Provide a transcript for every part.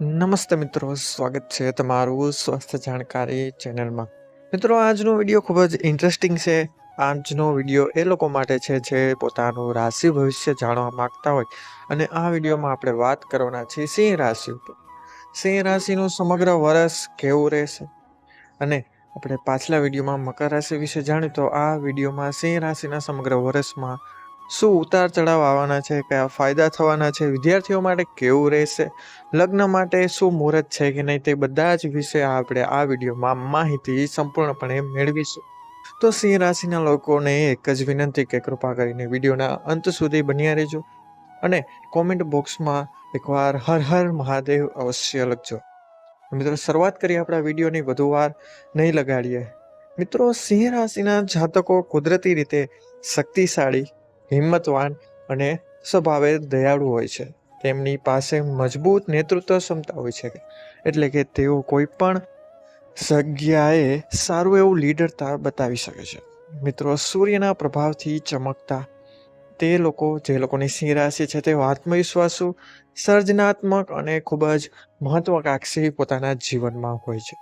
નમસ્તે મિત્રો, સ્વાગત છે તમારું સ્વાસ્થ્ય જાણકારી ચેનલમાં. મિત્રો, આજનો વિડીયો ખૂબ જ ઇન્ટરેસ્ટિંગ છે. આજનો વિડીયો એ લોકો માટે છે જે પોતાનું રાશિ ભવિષ્ય જાણવા માંગતા હોય, અને આ વિડીયોમાં આપણે વાત કરવાના છીએ સિંહ રાશિ ઉપર. સિંહ રાશિનું સમગ્ર વર્ષ કેવું રહેશે, અને આપણે પાછલા વિડીયોમાં મકર રાશિ વિશે જાણ્યું, તો આ વિડીયોમાં સિંહ રાશિના સમગ્ર વર્ષમાં શું ઉતાર ચઢાવ આવવાના છે, કયા ફાયદા થવાના છે, વિદ્યાર્થીઓ માટે કેવું રહેશે, લગ્ન માટે શું મુહૂર્ત છે કે નહીં, તે બધા જ વિશે આપણે આ વિડીયોમાં માહિતી સંપૂર્ણપણે મેળવીશું. તો સિંહ રાશિના લોકોને એક જ વિનંતી કે કૃપા કરીને વિડીયોના અંત સુધી બન્યા રહેજો, અને કોમેન્ટ બોક્સમાં એકવાર હર હર મહાદેવ અવશ્ય લખજો. મિત્રો, શરૂઆત કરીએ આપણા વિડીયોની. વધુ વાર નહીં લગાડીએ. મિત્રો, સિંહ રાશિના જાતકો કુદરતી રીતે શક્તિશાળી, હિંમતવાન અને સ્વભાવે દયાળુ હોય છે. તેમની પાસે મજબૂત નેતૃત્વ ક્ષમતા હોય છે, એટલે કે તેઓ કોઈ પણ જગ્યાએ સારું એવું લીડરતા બતાવી શકે છે. મિત્રો, સૂર્યના પ્રભાવથી ચમકતા તે લોકો, જે લોકોની સિંહ રાશિ છે, તેઓ આત્મવિશ્વાસુ, સર્જનાત્મક અને ખૂબ જ મહત્વાકાંક્ષી પોતાના જીવનમાં હોય છે.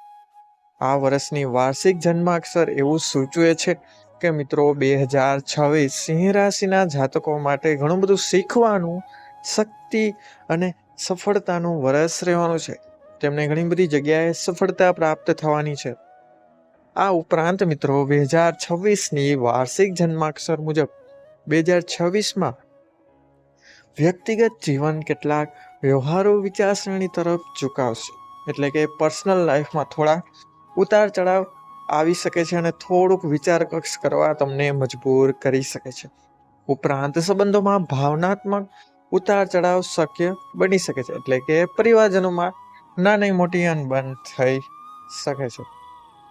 આ વર્ષની વાર્ષિક જન્માક્ષર એવું સૂચવે છે કે મિત્રો, 2026 સિંહ રાશિના જાતકો માટે ઘણું બધું શીખવાનું, શક્તિ અને સફળતાનું વર્ષ રહેવાનું છે. તેમને ઘણી બધી જગ્યાએ સફળતા પ્રાપ્ત થવાની છે. આ ઉપરાંત મિત્રો, 2026ની વાર્ષિક જન્માક્ષર મુજબ 2026માં વ્યક્તિગત જીવન કેટલાક વ્યવહારો વિચારસરણી તરફ ઝુકાવશે. એટલે કે પર્સનલ લાઈફમાં થોડા ઉતાર ચઢાવ આવી શકે છે, અને થોડુંક વિચાર કક્ષ કરવા તમને મજબૂર કરી શકે છે. ઉપરાંત સંબંધોમાં ભાવનાત્મક ઉતાર ચઢાવ શક્ય બની શકે છે, એટલે કે પરિવારજનોમાં નાની મોટી અનબન થઈ શકે છે.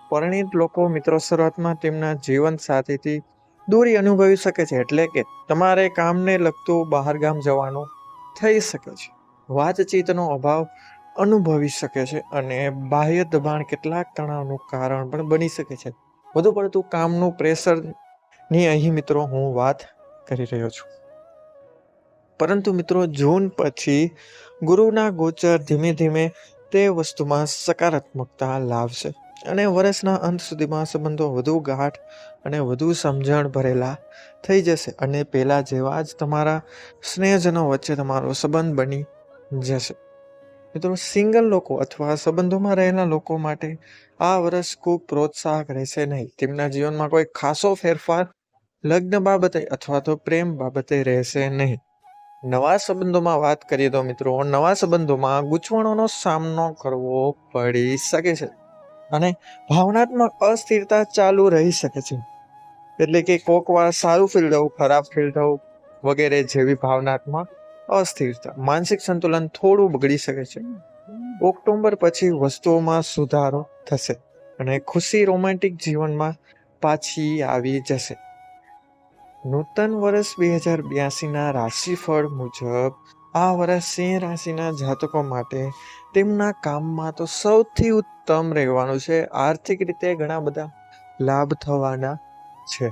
પરિણીત લોકો મિત્રો, શરૂઆતમાં તેમના જીવન સાથીથી દૂરી અનુભવી શકે છે, એટલે કે તમારે કામને લગતું બહારગામ જવાનું થઈ શકે છે. વાતચીતનો અભાવ અનુભવી શકે છે, અને બાહ્ય દબાણ કેટલાક તણાવનું કારણ પણ બની શકે છે. વધુ પડતું કામનું પ્રેશરની અહીં મિત્રો હું વાત કરી રહ્યો છું. પરંતુ મિત્રો, જૂન પછી ગુરુના ગોચર ધીમે ધીમે તે વસ્તુમાં સકારાત્મકતા લાવશે, અને વર્ષના અંત સુધીમાં સંબંધો વધુ ગાઢ અને વધુ સમજણ ભરેલા થઈ જશે, અને પહેલા જેવા જ તમારા સ્નેહજનો વચ્ચે તમારો સંબંધ બની જશે. મિત્રો, સિંગલ લોકો અથવા સંબંધોમાં રહેલા લોકો માટે આ વર્ષ ખૂબ પ્રોત્સાહક રહેશે નહીં. તેમના જીવનમાં કોઈ ખાસો ફેરફાર લગ્ન બાબતે અથવા તો પ્રેમ બાબતે રહેશે નહીં. નવા સંબંધોમાં વાત કરીએ તો મિત્રો, નવા સંબંધોમાં ગૂંચવણોનો સામનો કરવો પડી શકે છે, અને ભાવનાત્મક અસ્થિરતા ચાલુ રહી શકે છે. એટલે કે કોક વાર સારું ફીલ થવું, ખરાબ ફીલ થવું વગેરે જેવી ભાવનાત્મક અસ્થિરતા, માનસિક સંતુલન થોડું બગડી શકે છે. ઓક્ટોબર પછી વસ્તુઓમાં સુધારો થશે, અને ખુશી રોમેન્ટિક જીવનમાં પાછી આવી જશે. નૂતન વર્ષ 2082ના રાશિફળ મુજબ આ વર્ષ સિંહ રાશિના જાતકો માટે તેમના કામમાં તો સૌથી ઉત્તમ રહેવાનું છે. આર્થિક રીતે ઘણા બધા લાભ થવાના છે.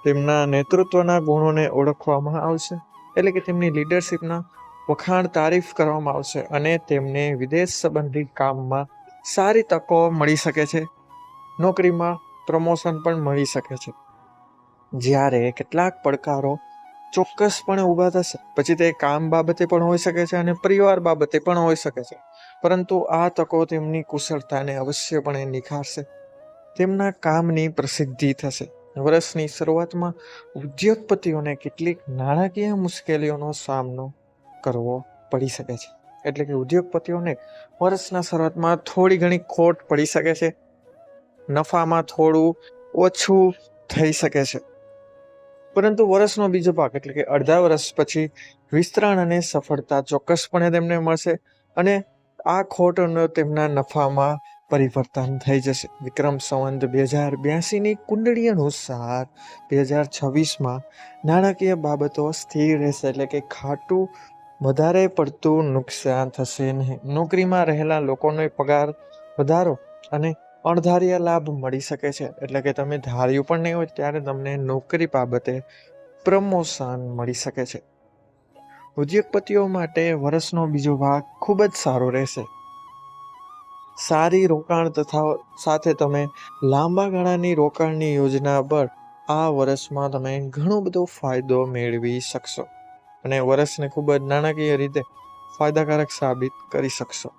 તેમના નેતૃત્વના ગુણોને ઓળખવામાં આવશે, એટલે કે તેમની લીડરશિપના વખાણ તારીફ કરવામાં આવશે, અને તેમને વિદેશ સંબંધિત કામમાં સારી તકો મળી શકે છે. નોકરીમાં પ્રમોશન પણ મળી શકે છે. જ્યારે કેટલાક પડકારો ચોક્કસપણે ઊભા થશે, પછી તે કામ બાબતે પણ હોઈ શકે છે અને પરિવાર બાબતે પણ હોઈ શકે છે, પરંતુ આ તકો તેમની કુશળતાને અવશ્યપણે નિખારશે. તેમના કામની પ્રસિદ્ધિ થશે. વર્ષની શરૂઆતમાં ઉદ્યોગપતિઓને કેટલીક નાણાકીય મુશ્કેલીઓનો સામનો કરવો પડી શકે છે. એટલે કે ઉદ્યોગપતિઓને વર્ષના શરૂઆતમાં થોડી ઘણી ખોટ પડી શકે છે, નફામાં થોડું ઓછું થઈ શકે છે. પરંતુ વર્ષનો બીજો ભાગ, એટલે કે અડધા વર્ષ પછી વિસ્તરણ અને સફળતા ચોક્કસપણે તેમને મળશે, અને આ ખોટનો તેમના નફામાં પરિવર્તન થઈ જશે. વિક્રમ સંવત 2082ની કુંડળી અનુસાર 2026માં નાણાકીય બાબતો સ્થિર રહેશે, એટલે કે ખાટું વધારે પડતું નુકસાન થશે નહીં. નોકરીમાં રહેલા લોકોને પગાર વધારો અને અણધાર્યા લાભ મળી શકે છે, એટલે કે તમે ધાર્યું પણ નહીં હોય ત્યારે તમને નોકરી બાબતે પ્રમોશન મળી શકે છે. ઉદ્યોગપતિઓ માટે વર્ષનો બીજો ભાગ ખૂબ જ સારો રહેશે. સારી રોકાણ તથા સાથે તમે લાંબા ગાળાની રોકાણની યોજના પર આ વર્ષમાં તમે ઘણો બધો ફાયદો મેળવી શકશો અને વર્ષને ખૂબ જ નાણાકીય રીતે ફાયદાકારક સાબિત કરી શકશો.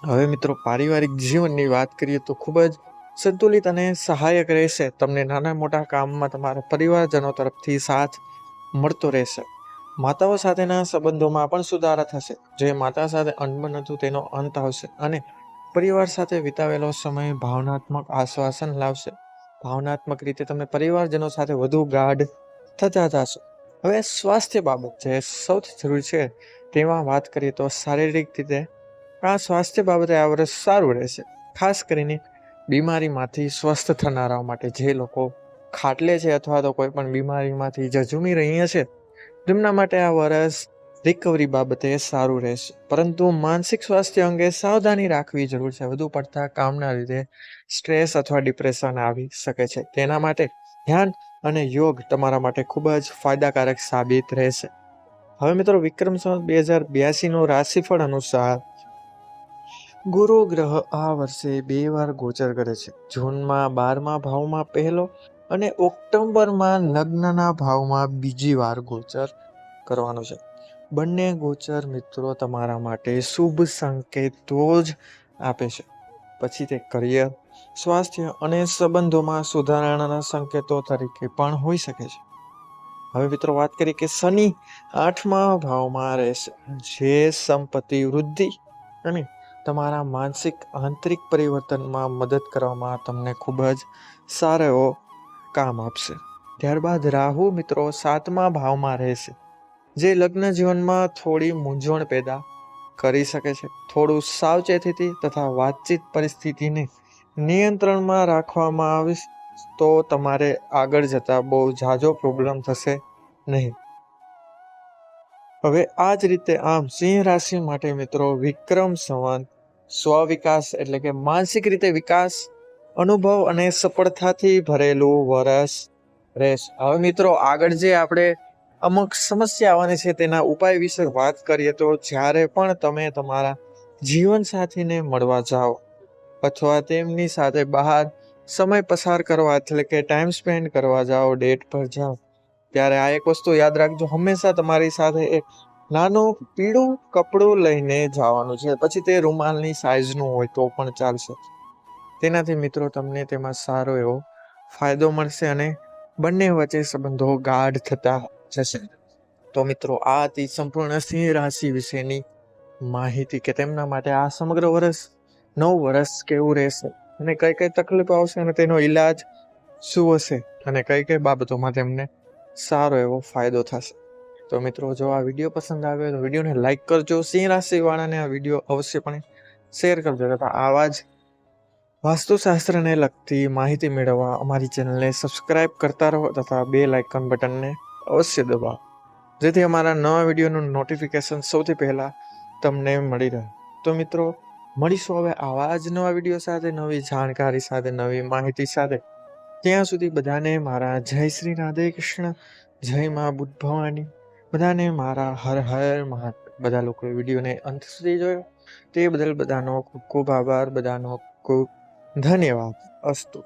હવે મિત્રો, પારિવારિક જીવનની વાત કરીએ તો ખૂબ જ સંતુલિત અને સહાયક રહેશે. તમને નાના મોટા કામમાં તમારા પરિવારજનો તરફથી સાથ મળતો રહેશે. માતાઓ સાથેના સંબંધોમાં પણ સુધારા થશે. જે માતા સાથે અનબન હતું તેનો અંત આવશે અને પરિવાર સાથે વિતાવેલો સમય ભાવનાત્મક આશ્વાસન લાવશે. ભાવનાત્મક રીતે તમે પરિવારજનો સાથે વધુ ગાઢ થતા જશો. હવે સ્વાસ્થ્ય બાબત જે સૌથી જરૂરી છે તેમાં વાત કરીએ તો શારીરિક રીતે આ સ્વાસ્થ્ય બાબતે આ વર્ષ સારું રહેશે. ખાસ કરીને બીમારીમાંથી સ્વસ્થ થનારાઓ માટે, જે લોકો ખાટલે છે અથવા તો કોઈ પણ બીમારીમાંથી ઝઝૂમી રહ્યા છે, તેમના માટે આ વર્ષ રિકવરી બાબતે સારું રહેશે. પરંતુ માનસિક સ્વાસ્થ્ય અંગે સાવધાની રાખવી જરૂર છે. વધુ પડતા કામના લીધે સ્ટ્રેસ અથવા ડિપ્રેશન આવી શકે છે. તેના માટે ધ્યાન અને યોગ તમારા માટે ખૂબ જ ફાયદાકારક સાબિત રહેશે. હવે મિત્રો, વિક્રમ સંવત 2082 રાશિફળ અનુસાર ગુરુ ગ્રહ આ વર્ષે 2 વાર ગોચર કરે છે. જૂનમાં 12મા ભાવમાં પહેલો અને ઓક્ટોબરમાં લગ્નના ભાવમાં બીજી વાર ગોચર કરવાનો છે. બંને ગોચર મિત્રો તમારા માટે શુભ સંકેતો જ આપે છે. પછી તે કરિયર, સ્વાસ્થ્ય અને સંબંધોમાં સુધારણાના સંકેતો તરીકે પણ હોઈ શકે છે. હવે મિત્રો, વાત કરીએ કે શનિ 8મા ભાવમાં રહેશે, જે સંપત્તિ વૃદ્ધિ અને તમારા માનસિક આંતરિક પરિવર્તનમાં મદદ કરવામાં તમને ખૂબ જ સારો એવો કામ આપશે. ત્યારબાદ રાહુ મિત્રો 7મા ભાવમાં રહેશે, જે લગ્ન જીવનમાં થોડી મૂંઝવણ પેદા કરી શકે છે. થોડું સાવચેતીથી તથા વાતચીત પરિસ્થિતિને નિયંત્રણમાં રાખવામાં આવે તો તમારે આગળ જતા બહુ ઝાઝો પ્રોબ્લેમ થશે નહીં. હવે આ જ રીતે આમ સિંહ રાશિ માટે મિત્રો વિક્રમ સંવત સ્વવિકાસ એટલે કે માનસિક રીતે વિકાસ, અનુભવ અને સફળતાથી ભરેલું વર્ષ રહેશે. હવે મિત્રો, આગળ જે આપણે અમુક સમસ્યા આવવાની છે તેના ઉપાય વિશે વાત કરીએ તો જ્યારે પણ તમે તમારા જીવનસાથીને મળવા જાઓ અથવા તેમની સાથે બહાર સમય પસાર કરવા એટલે કે ટાઈમ સ્પેન્ડ કરવા જાઓ, ડેટ પર જાઓ, ત્યારે આ એક વસ્તુ યાદ રાખજો, હંમેશા તમારી સાથે એક નાનું પીળું કપડું લઈને જવાનું છે. પછી તે રૂમાલની સાઈઝનું હોય તો પણ ચાલશે. તેનાથી મિત્રો તમને તેમાં સારો એવો ફાયદો મળશે અને બંને વચ્ચે સંબંધો ગાઢ થતા જશે. તો મિત્રો, આ હતી સંપૂર્ણ સિંહ રાશિ વિશેની માહિતી કે તેમના માટે આ સમગ્ર વર્ષ, નવું વર્ષ કેવું રહેશે અને કઈ કઈ તકલીફો આવશે અને તેનો ઈલાજ શું હશે અને કઈ કઈ બાબતોમાં તેમને સારો એવો ફાયદો થશે. તો મિત્રો, જો આ વિડીયો પસંદ આવ્યો તો વિડીયોને લાઈક કરજો. સિંહ રાશિવાળાને આ વિડીયો અવશ્યપણે શેર કરજો તથા આવા જ વાસ્તુશાસ્ત્રને લગતી માહિતી મેળવવા અમારી ચેનલને સબસ્ક્રાઇબ કરતા રહો તથા બેલ આઇકન બટનને અવશ્ય દબાવો, જેથી અમારા નવા વિડીયોનું નોટિફિકેશન સૌથી પહેલાં તમને મળી રહે. તો મિત્રો, મળીશું હવે આવા જ નવા વિડીયો સાથે, નવી જાણકારી સાથે, નવી માહિતી સાથે. ત્યાં સુધી બધાને મારા જય શ્રી રાધે કૃષ્ણ, જય મા બુદ્ધ ભવાની. બધાને મારા હર હર મહાદેવ. બધા લોકોએ વિડીયોને અંત સુધી જોયો તે બદલ બધાનો ખૂબ ખૂબ આભાર, બધાનો ખૂબ ધન્યવાદ. અસ્તુ.